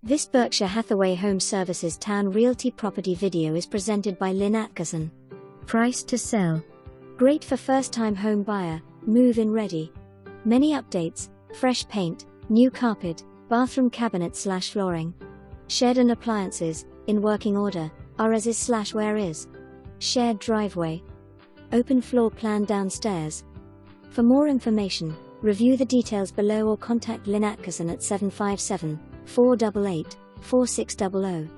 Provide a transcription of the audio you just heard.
This Berkshire Hathaway HomeServices Towne Realty property video is presented by Lynn Atkison. Price to sell. Great for first-time home buyer, move-in ready. Many updates: fresh paint, new carpet, bathroom cabinet/flooring. Shed and appliances, in working order, are as is/where is. Shared driveway. Open floor plan downstairs. For more information, review the details below or contact Lynn Atkison at 757-488-4600.